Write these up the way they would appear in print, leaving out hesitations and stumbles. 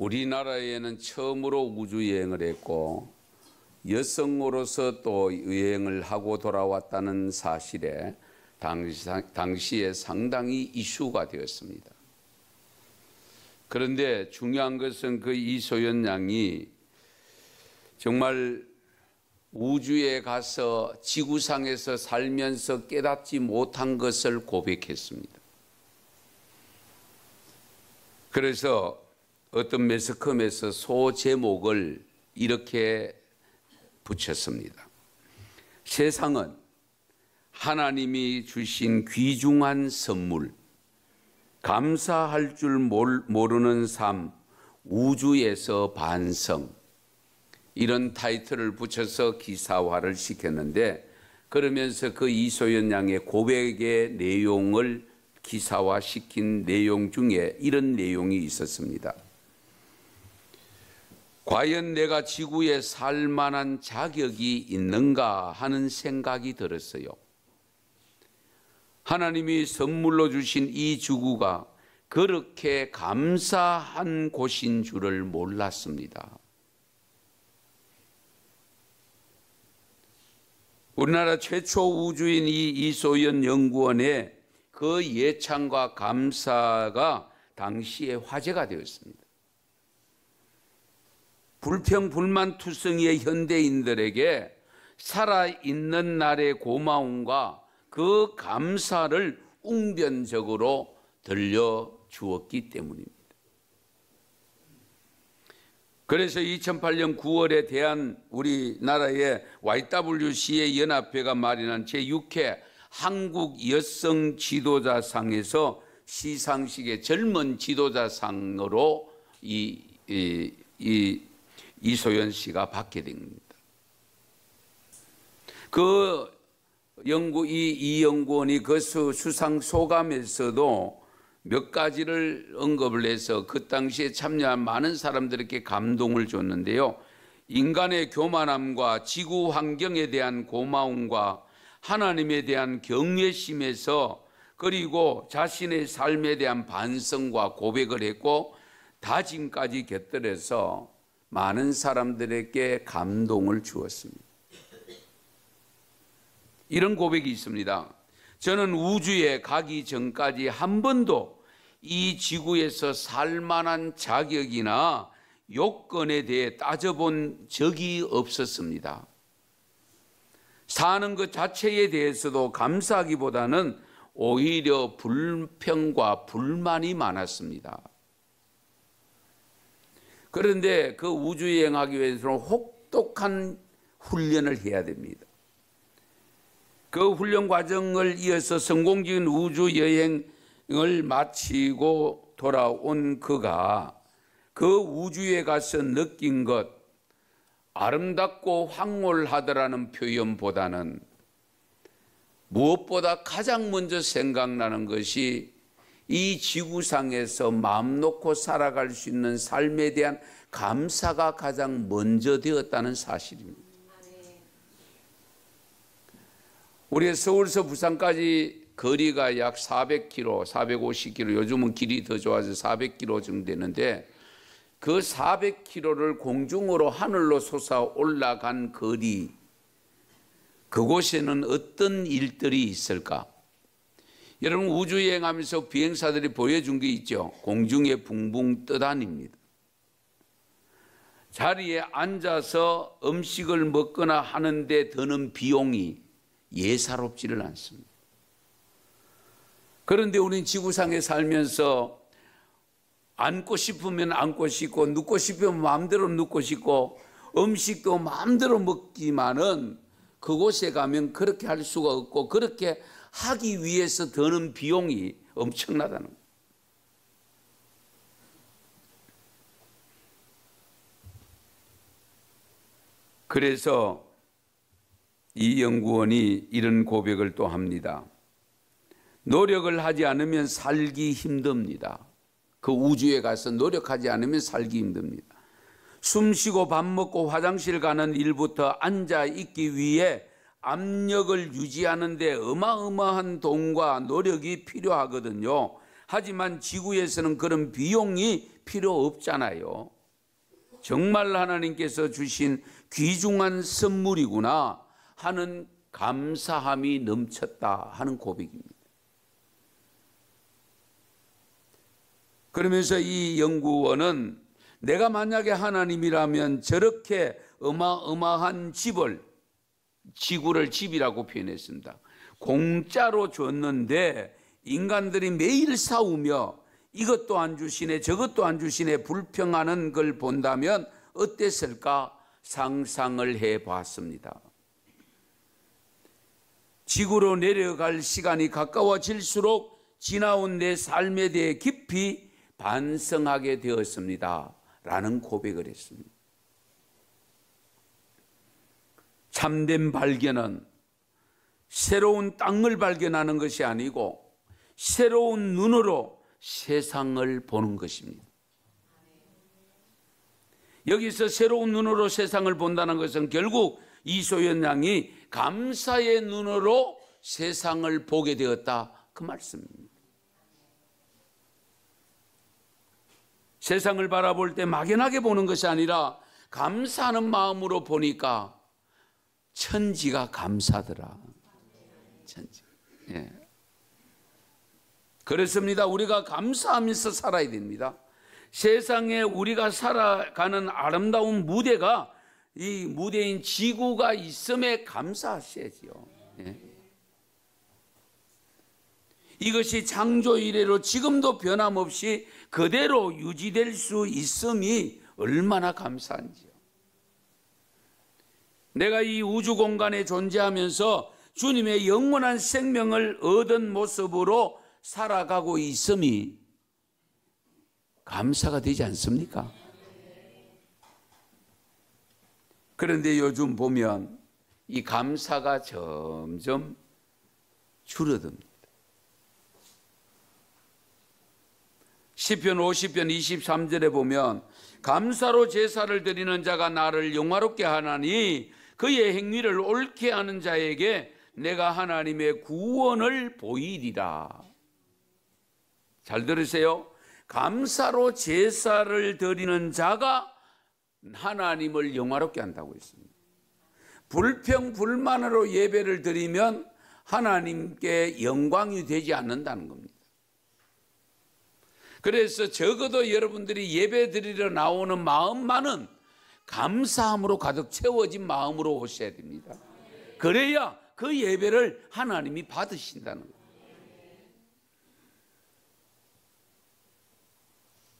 우리나라에는 처음으로 우주여행을 했고 여성으로서 또 여행을 하고 돌아왔다는 사실에 당시에 상당히 이슈가 되었습니다. 그런데 중요한 것은 그 이소연 양이 정말 우주에 가서 지구상에서 살면서 깨닫지 못한 것을 고백했습니다. 그래서 어떤 매스컴에서 소제목을 이렇게 붙였습니다. 세상은 하나님이 주신 귀중한 선물, 감사할 줄 모르는 삶, 우주에서 반성, 이런 타이틀을 붙여서 기사화를 시켰는데, 그러면서 그 이소연 양의 고백의 내용을 기사화시킨 내용 중에 이런 내용이 있었습니다. 과연 내가 지구에 살 만한 자격이 있는가 하는 생각이 들었어요. 하나님이 선물로 주신 이 지구가 그렇게 감사한 곳인 줄을 몰랐습니다. 우리나라 최초 우주인 이 이소연 연구원의 그 예찬과 감사가 당시에 화제가 되었습니다. 불평불만투성이의 현대인들에게 살아있는 날의 고마움과 그 감사를 웅변적으로 들려주었기 때문입니다. 그래서 2008년 9월에 대한 우리나라의 YWCA 연합회가 마련한 제6회 한국 여성 지도자상에서 시상식의 젊은 지도자상으로 이소연 씨가 받게 됩니다. 이 연구원이 그 수상 소감에서도 몇 가지를 언급을 해서 그 당시에 참여한 많은 사람들에게 감동을 줬는데요. 인간의 교만함과 지구 환경에 대한 고마움과 하나님에 대한 경외심에서, 그리고 자신의 삶에 대한 반성과 고백을 했고 다짐까지 곁들여서 많은 사람들에게 감동을 주었습니다. 이런 고백이 있습니다. 저는 우주에 가기 전까지 한 번도 이 지구에서 살만한 자격이나 요건에 대해 따져본 적이 없었습니다. 사는 것 자체에 대해서도 감사하기보다는 오히려 불평과 불만이 많았습니다. 그런데 그 우주여행하기 위해서는 혹독한 훈련을 해야 됩니다. 그 훈련 과정을 이어서 성공적인 우주여행을 마치고 돌아온 그가 그 우주에 가서 느낀 것, 아름답고 황홀하더라는 표현보다는 무엇보다 가장 먼저 생각나는 것이 이 지구상에서 마음 놓고 살아갈 수 있는 삶에 대한 감사가 가장 먼저 되었다는 사실입니다. 우리 서울서 부산까지 거리가 약 400km, 450km, 요즘은 길이 더 좋아서 400km 정도 되는데, 그 400km를 공중으로 하늘로 솟아 올라간 거리, 그곳에는 어떤 일들이 있을까? 여러분, 우주여행하면서 비행사들이 보여준 게 있죠. 공중에 붕붕 떠다닙니다. 자리에 앉아서 음식을 먹거나 하는데 드는 비용이 예사롭지를 않습니다. 그런데 우리는 지구상에 살면서 앉고 싶으면 앉고 싶고 눕고 싶으면 마음대로 눕고 싶고 음식도 마음대로 먹지만은 그곳에 가면 그렇게 할 수가 없고, 그렇게 하기 위해서 드는 비용이 엄청나다는 거예요. 그래서 이 연구원이 이런 고백을 또 합니다. 노력을 하지 않으면 살기 힘듭니다. 그 우주에 가서 노력하지 않으면 살기 힘듭니다. 숨 쉬고 밥 먹고 화장실 가는 일부터 앉아 있기 위해 압력을 유지하는 데 어마어마한 돈과 노력이 필요하거든요. 하지만 지구에서는 그런 비용이 필요 없잖아요. 정말 하나님께서 주신 귀중한 선물이구나 하는 감사함이 넘쳤다 하는 고백입니다. 그러면서 이 연구원은 내가 만약에 하나님이라면 저렇게 어마어마한 지구를 집이라고 표현했습니다. 공짜로 줬는데 인간들이 매일 싸우며 이것도 안 주시네 저것도 안 주시네 불평하는 걸 본다면 어땠을까 상상을 해봤습니다. 지구로 내려갈 시간이 가까워질수록 지나온 내 삶에 대해 깊이 반성하게 되었습니다 라는 고백을 했습니다. 참된 발견은 새로운 땅을 발견하는 것이 아니고 새로운 눈으로 세상을 보는 것입니다. 여기서 새로운 눈으로 세상을 본다는 것은 결국 이소연 양이 감사의 눈으로 세상을 보게 되었다 그 말씀입니다. 세상을 바라볼 때 막연하게 보는 것이 아니라 감사하는 마음으로 보니까 천지가 감사더라. 천지. 예. 그렇습니다. 우리가 감사하면서 살아야 됩니다. 세상에 우리가 살아가는 아름다운 무대가 이 무대인 지구가 있음에 감사하셔야지요. 예. 이것이 창조 이래로 지금도 변함없이 그대로 유지될 수 있음이 얼마나 감사한지요. 내가 이 우주 공간에 존재하면서 주님의 영원한 생명을 얻은 모습으로 살아가고 있음이 감사가 되지 않습니까? 그런데 요즘 보면 이 감사가 점점 줄어듭니다. 시편 50편 23절에 보면 감사로 제사를 드리는 자가 나를 영화롭게 하나니 그의 행위를 옳게 하는 자에게 내가 하나님의 구원을 보이리라. 잘 들으세요. 감사로 제사를 드리는 자가 하나님을 영화롭게 한다고 했습니다. 불평 불만으로 예배를 드리면 하나님께 영광이 되지 않는다는 겁니다. 그래서 적어도 여러분들이 예배 드리러 나오는 마음만은 감사함으로 가득 채워진 마음으로 오셔야 됩니다. 그래야 그 예배를 하나님이 받으신다는 거예요.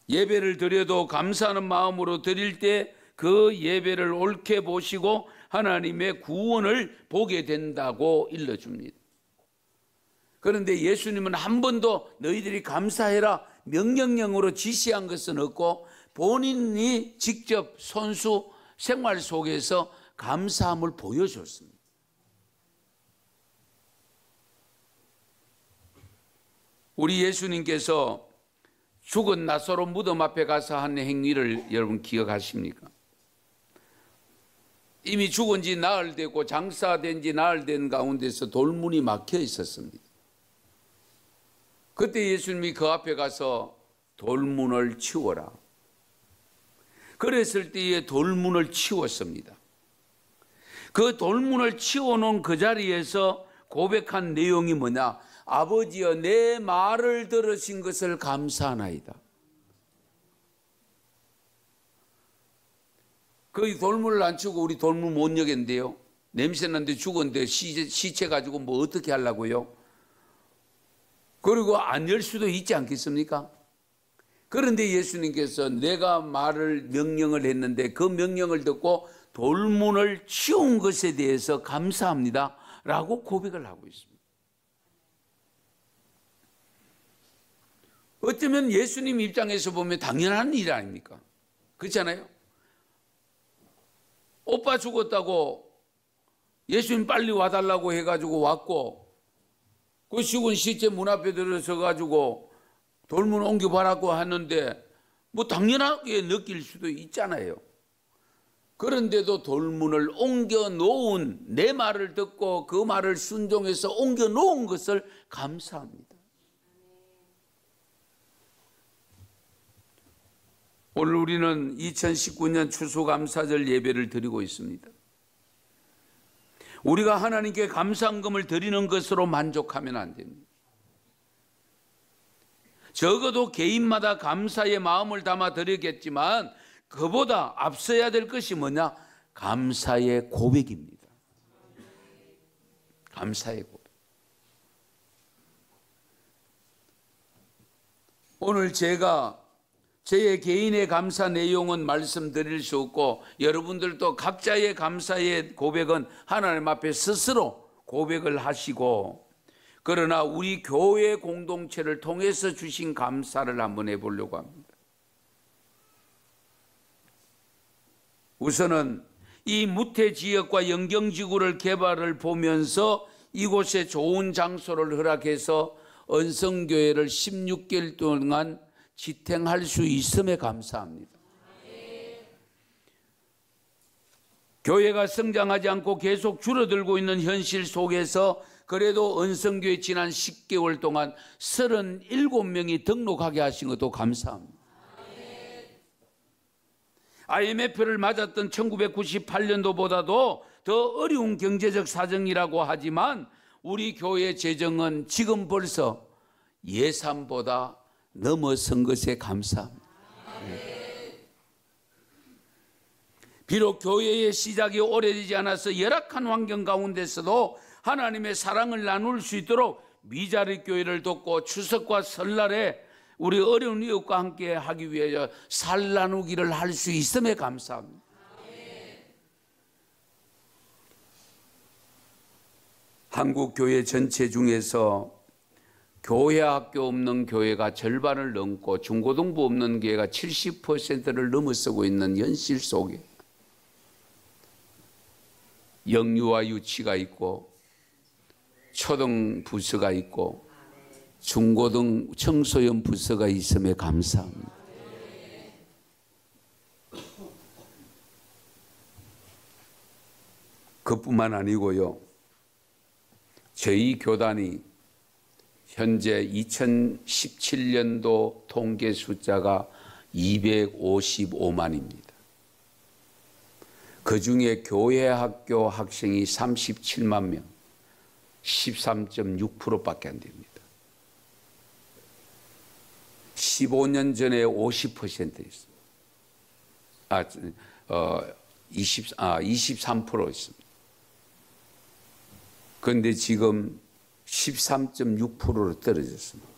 예배를 드려도 감사하는 마음으로 드릴 때 그 예배를 옳게 보시고 하나님의 구원을 보게 된다고 일러줍니다. 그런데 예수님은 한 번도 너희들이 감사해라 명령령으로 지시한 것은 없고 본인이 직접 손수 생활 속에서 감사함을 보여줬습니다. 우리 예수님께서 죽은 나사로 무덤 앞에 가서 한 행위를 여러분 기억하십니까? 이미 죽은 지 나흘 됐고 장사된 지 나흘 된 가운데서 돌문이 막혀 있었습니다. 그때 예수님이 그 앞에 가서 돌문을 치워라. 그랬을 때에 돌문을 치웠습니다. 그 돌문을 치워놓은 그 자리에서 고백한 내용이 뭐냐? 아버지여 내 말을 들으신 것을 감사하나이다. 그 돌문을 안 치우고 우리 돌문 못 여겠는데요. 냄새나는데 죽었는데 시체 가지고 뭐 어떻게 하려고요? 그리고 안 열 수도 있지 않겠습니까? 그런데 예수님께서 내가 명령을 했는데 그 명령을 듣고 돌문을 치운 것에 대해서 감사합니다 라고 고백을 하고 있습니다. 어쩌면 예수님 입장에서 보면 당연한 일 아닙니까? 그렇잖아요? 오빠 죽었다고 예수님 빨리 와달라고 해가지고 왔고 그 죽은 시체 문 앞에 들어서가지고 돌문 옮겨봐라고 하는데 뭐 당연하게 느낄 수도 있잖아요. 그런데도 돌문을 옮겨 놓은 내 말을 듣고 그 말을 순종해서 옮겨 놓은 것을 감사합니다. 오늘 우리는 2019년 추수감사절 예배를 드리고 있습니다. 우리가 하나님께 감사헌금을 드리는 것으로 만족하면 안 됩니다. 적어도 개인마다 감사의 마음을 담아 드리겠지만 그보다 앞서야 될 것이 뭐냐? 감사의 고백입니다. 감사의 고백. 오늘 제가 제 개인의 감사 내용은 말씀드릴 수 없고 여러분들도 각자의 감사의 고백은 하나님 앞에 스스로 고백을 하시고, 그러나 우리 교회 공동체를 통해서 주신 감사를 한번 해보려고 합니다. 우선은 이 무태 지역과 영경지구를 개발을 보면서 이곳에 좋은 장소를 허락해서 언성교회를 16개월 동안 지탱할 수 있음에 감사합니다. 교회가 성장하지 않고 계속 줄어들고 있는 현실 속에서 그래도 언성교회 지난 10개월 동안 37명이 등록하게 하신 것도 감사합니다. IMF를 맞았던 1998년도보다도 더 어려운 경제적 사정이라고 하지만 우리 교회 재정은 지금 벌써 예산보다 넘어선 것에 감사합니다. 비록 교회의 시작이 오래되지 않아서 열악한 환경 가운데서도 하나님의 사랑을 나눌 수 있도록 미자리 교회를 돕고 추석과 설날에 우리 어려운 이웃과 함께 하기 위해 살 나누기를 할 수 있음에 감사합니다. 한국 교회 전체 중에서 교회 학교 없는 교회가 절반을 넘고 중고등부 없는 교회가 70%를 넘어서고 있는 현실 속에 영유아 유치가 있고 초등 부서가 있고 중고등 청소년 부서가 있음에 감사합니다. 그뿐만 아니고요, 저희 교단이 현재 2017년도 통계 숫자가 255만입니다. 그 중에 교회 학교 학생이 37만 명, 13.6%밖에 안 됩니다. 15년 전에 50%였습니다. 23%였습니다. 그런데 지금 13.6%로 떨어졌습니다.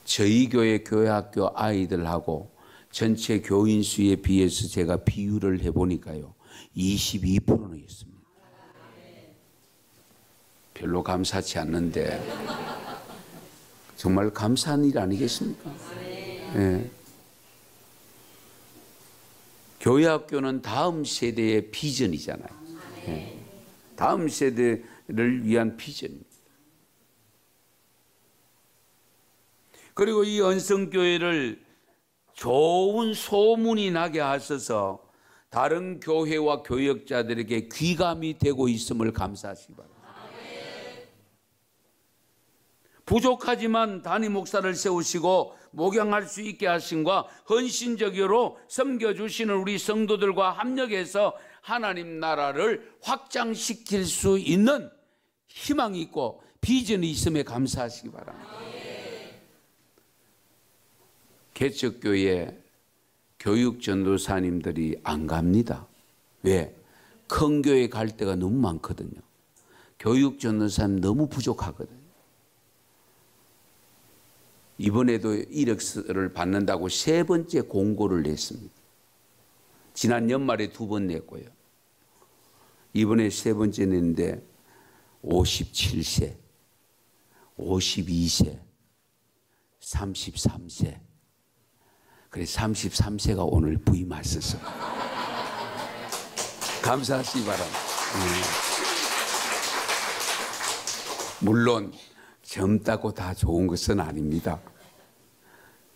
저희 교회 교회학교 아이들하고 전체 교인 수에 비해서 제가 비율을 해보니까요 22%는 있습니다. 별로 감사치 않는데 정말 감사한 일 아니겠습니까? 네. 교회학교는 다음 세대의 비전이잖아요. 네. 다음 세대를 위한 비전입니다. 그리고 이 언성교회를 좋은 소문이 나게 하셔서 다른 교회와 교역자들에게 귀감이 되고 있음을 감사하시기 바랍니다. 부족하지만 담임 목사를 세우시고 목양할 수 있게 하심과 헌신적으로 섬겨주시는 우리 성도들과 합력해서 하나님 나라를 확장시킬 수 있는 희망이 있고 비전이 있음에 감사하시기 바랍니다. 개척교회 교육 전도사님들이 안 갑니다. 왜? 큰 교회 갈 때가 너무 많거든요. 교육 전도사님 너무 부족하거든요. 이번에도 이력서를 받는다고 3번째 공고를 냈습니다. 지난 연말에 2번 냈고요. 이번에 3번째 냈는데 57세, 52세, 33세. 그래 33세가 오늘 부임하셔서 감사하시기 바랍니다. 물론 젊다고 다 좋은 것은 아닙니다.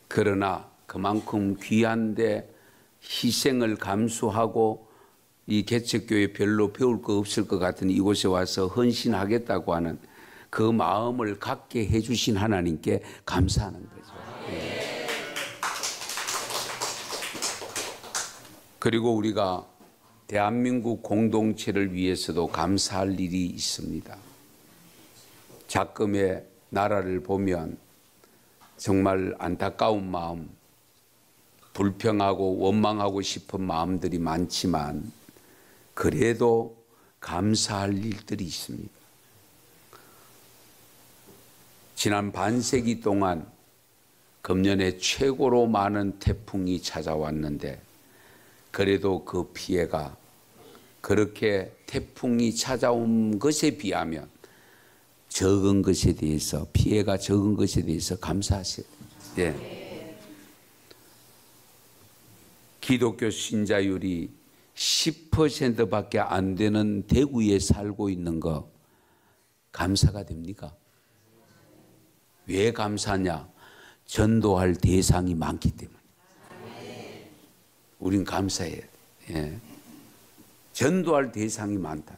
그러나 그만큼 귀한데 희생을 감수하고 이 개척교회 별로 배울 거 없을 것 같은 이곳에 와서 헌신하겠다고 하는 그 마음을 갖게 해주신 하나님께 감사하는 거죠. 네. 그리고 우리가 대한민국 공동체를 위해서도 감사할 일이 있습니다. 작금의 나라를 보면 정말 안타까운 마음, 불평하고 원망하고 싶은 마음들이 많지만 그래도 감사할 일들이 있습니다. 지난 반세기 동안 금년에 최고로 많은 태풍이 찾아왔는데 그래도 그 피해가 그렇게 태풍이 찾아온 것에 비하면 적은 것에 대해서, 피해가 적은 것에 대해서 감사하세요. 예. 기독교 신자율이 10%밖에 안 되는 대구에 살고 있는 거 감사가 됩니까? 왜 감사냐? 전도할 대상이 많기 때문에. 우린 감사해야 돼. 예. 전도할 대상이 많다.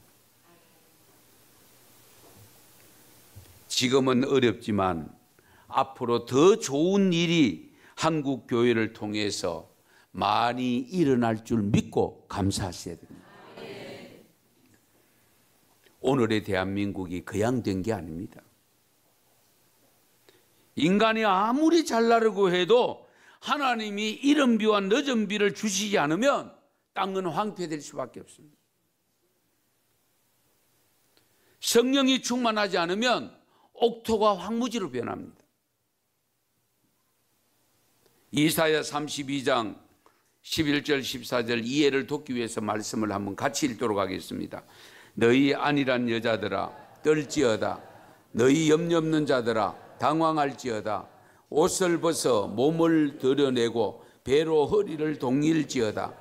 지금은 어렵지만 앞으로 더 좋은 일이 한국 교회를 통해서 많이 일어날 줄 믿고 감사하셔야 됩니다. 오늘의 대한민국이 그냥 된 게 아닙니다. 인간이 아무리 잘나려고 해도 하나님이 이른 비와 늦은 비를 주시지 않으면 땅은 황폐될 수밖에 없습니다. 성령이 충만하지 않으면 옥토가 황무지로 변합니다. 이사야 32장 11절 14절 이해를 돕기 위해서 말씀을 한번 같이 읽도록 하겠습니다. 너희 안일한 여자들아 떨지어다. 너희 염려 없는 자들아 당황할지어다. 옷을 벗어 몸을 드러내고 배로 허리를 동일지어다.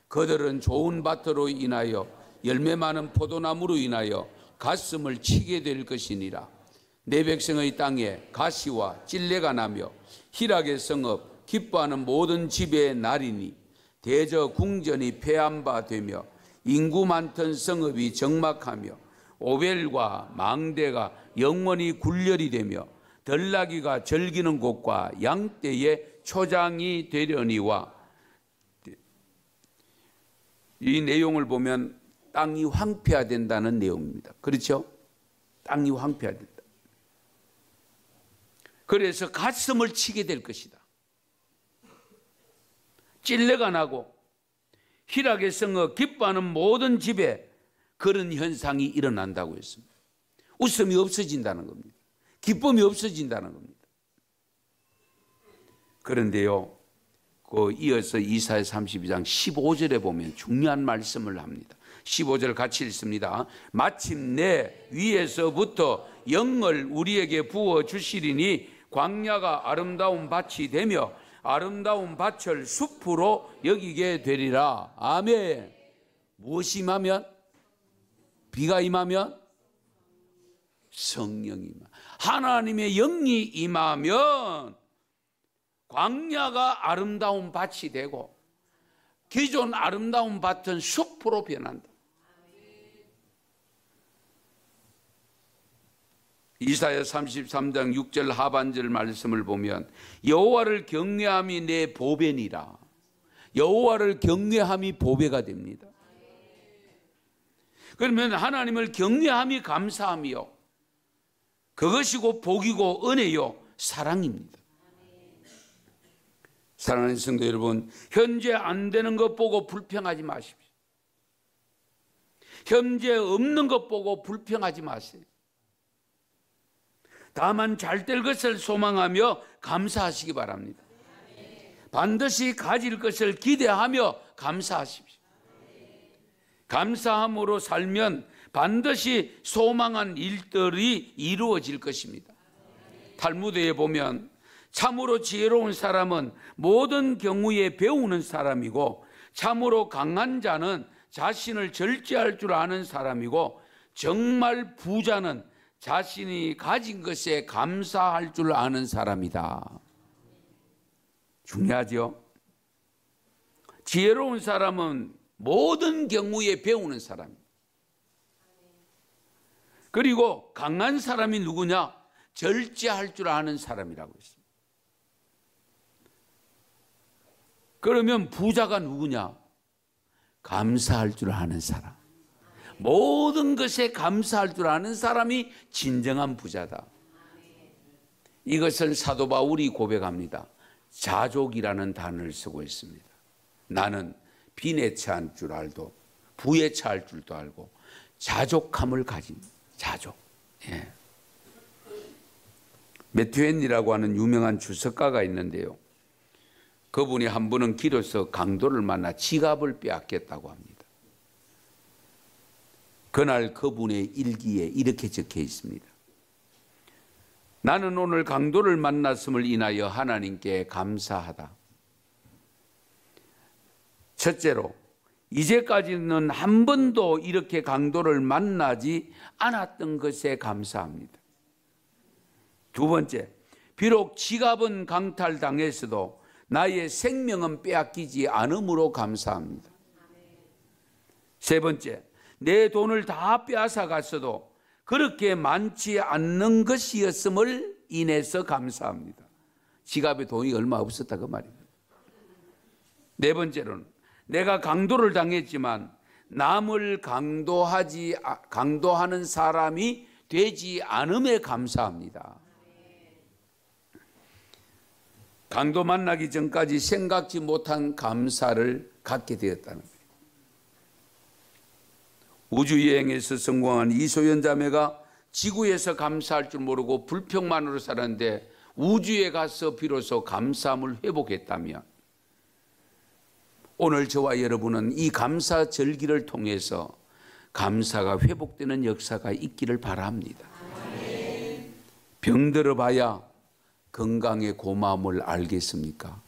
그들은 좋은 밭으로 인하여 열매 많은 포도나무로 인하여 가슴을 치게 될 것이니라. 내 백성의 땅에 가시와 찔레가 나며 희락의 성읍 기뻐하는 모든 집의 날이니 대저 궁전이 폐한 바 되며 인구 많던 성읍이 적막하며 오벨과 망대가 영원히 굴렬이 되며 들나귀가 즐기는 곳과 양떼의 초장이 되려니와. 이 내용을 보면 땅이 황폐화된다는 내용입니다. 그렇죠? 땅이 황폐화된다. 그래서 가슴을 치게 될 것이다. 찔레가 나고 희락의 성읍 기뻐하는 모든 집에 그런 현상이 일어난다고 했습니다. 웃음이 없어진다는 겁니다. 기쁨이 없어진다는 겁니다. 그런데요, 이어서 이사야 32장 15절에 보면 중요한 말씀을 합니다. 15절 같이 읽습니다. 마침내 위에서부터 영을 우리에게 부어 주시리니 광야가 아름다운 밭이 되며 아름다운 밭을 숲으로 여기게 되리라. 아멘. 무엇이 임하면? 비가 임하면? 성령이 임하면. 하나님의 영이 임하면 광야가 아름다운 밭이 되고 기존 아름다운 밭은 숲으로 변한다. 이사야 33장 6절 하반절 말씀을 보면 여호와를 경외함이 내 보배니라. 여호와를 경외함이 보배가 됩니다. 그러면 하나님을 경외함이 감사함이요, 그것이 곧 복이고 은혜요 사랑입니다. 사랑하는 성도 여러분, 현재 안 되는 것 보고 불평하지 마십시오. 현재 없는 것 보고 불평하지 마세요. 다만 잘 될 것을 소망하며 감사하시기 바랍니다. 반드시 가질 것을 기대하며 감사하십시오. 감사함으로 살면 반드시 소망한 일들이 이루어질 것입니다. 탈무드에 보면 참으로 지혜로운 사람은 모든 경우에 배우는 사람이고 참으로 강한 자는 자신을 절제할 줄 아는 사람이고 정말 부자는 자신이 가진 것에 감사할 줄 아는 사람이다. 중요하죠? 지혜로운 사람은 모든 경우에 배우는 사람입니다. 그리고 강한 사람이 누구냐? 절제할 줄 아는 사람이라고 했습니다. 그러면 부자가 누구냐? 감사할 줄 아는 사람. 모든 것에 감사할 줄 아는 사람이 진정한 부자다. 이것을 사도 바울이 고백합니다. 자족이라는 단어를 쓰고 있습니다. 나는 빈에 처할 줄 알고 부에 처할 줄도 알고 자족함을 가진 자족. 예. 메투엔이라고 하는 유명한 주석가가 있는데요. 그분이 한 번은 길에서 강도를 만나 지갑을 빼앗겼다고 합니다. 그날 그분의 일기에 이렇게 적혀 있습니다. 나는 오늘 강도를 만났음을 인하여 하나님께 감사하다. 첫째로, 이제까지는 한 번도 이렇게 강도를 만나지 않았던 것에 감사합니다. 두 번째, 비록 지갑은 강탈당했어도 나의 생명은 빼앗기지 않음으로 감사합니다. 세 번째, 내 돈을 다 빼앗아 갔어도 그렇게 많지 않는 것이었음을 인해서 감사합니다. 지갑에 돈이 얼마 없었다 그 말입니다. 네 번째로는 내가 강도를 당했지만 남을 강도하는 사람이 되지 않음에 감사합니다. 강도 만나기 전까지 생각지 못한 감사를 갖게 되었다는 거예요. 우주여행에서 성공한 이소연 자매가 지구에서 감사할 줄 모르고 불평만으로 살았는데 우주에 가서 비로소 감사함을 회복했다면 오늘 저와 여러분은 이 감사 절기를 통해서 감사가 회복되는 역사가 있기를 바랍니다. 병들어 봐야 건강의 고마움을 알겠습니까?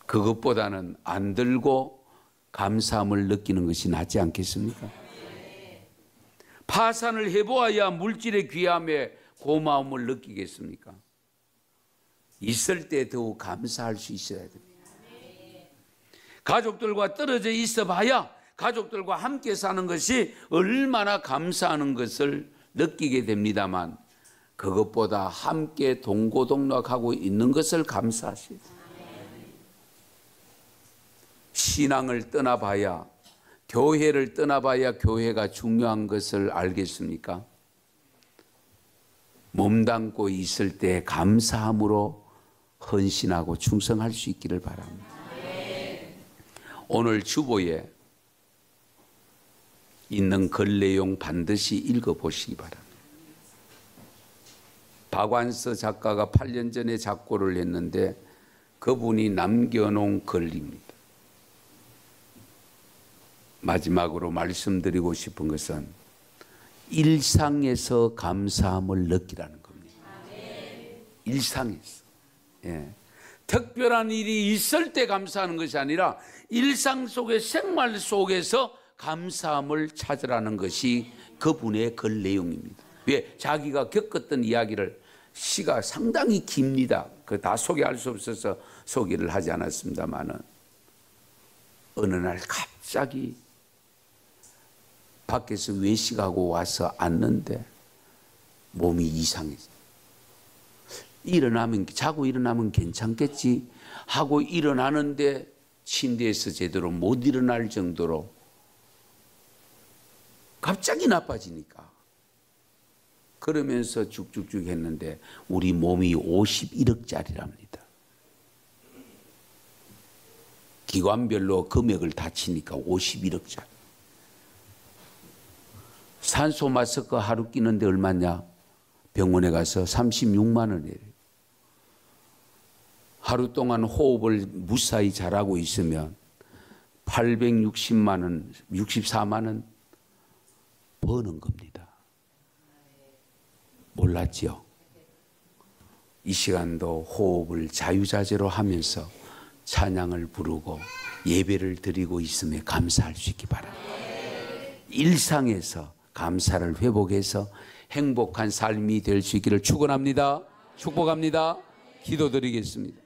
그것보다는 안 들고 감사함을 느끼는 것이 낫지 않겠습니까? 파산을 해보아야 물질의 귀함에 고마움을 느끼겠습니까? 있을 때 더욱 감사할 수 있어야 됩니다. 가족들과 떨어져 있어 봐야 가족들과 함께 사는 것이 얼마나 감사하는 것을 느끼게 됩니다만 그것보다 함께 동고동락하고 있는 것을 감사하시오. 신앙을 떠나봐야, 교회를 떠나봐야 교회가 중요한 것을 알겠습니까? 몸담고 있을 때 감사함으로 헌신하고 충성할 수 있기를 바랍니다. 오늘 주보에 있는 글 내용 반드시 읽어보시기 바랍니다. 박완서 작가가 8년 전에 작고를 했는데 그분이 남겨놓은 글입니다. 마지막으로 말씀드리고 싶은 것은 일상에서 감사함을 느끼라는 겁니다. 일상에서. 예. 특별한 일이 있을 때 감사하는 것이 아니라 일상 속의 생활 속에서 감사함을 찾으라는 것이 그분의 글 내용입니다. 왜? 자기가 겪었던 이야기를 시가 상당히 깁니다. 그 다 소개할 수 없어서 소개를 하지 않았습니다만은 어느 날 갑자기 밖에서 외식하고 와서 앉는데 몸이 이상해져. 자고 일어나면 괜찮겠지 하고 일어나는데 침대에서 제대로 못 일어날 정도로 갑자기 나빠지니까 그러면서 쭉쭉쭉 했는데 우리 몸이 51억짜리랍니다. 기관별로 금액을 다 치니까 51억짜리. 산소 마스크 하루 끼는데 얼마냐? 병원에 가서 36만 원이래요. 하루 동안 호흡을 무사히 잘하고 있으면 860만 원, 64만 원 버는 겁니다. 몰랐죠? 이 시간도 호흡을 자유자재로 하면서 찬양을 부르고 예배를 드리고 있음에 감사할 수 있기 바랍니다. 일상에서 감사를 회복해서 행복한 삶이 될 수 있기를 축원합니다. 축복합니다. 기도드리겠습니다.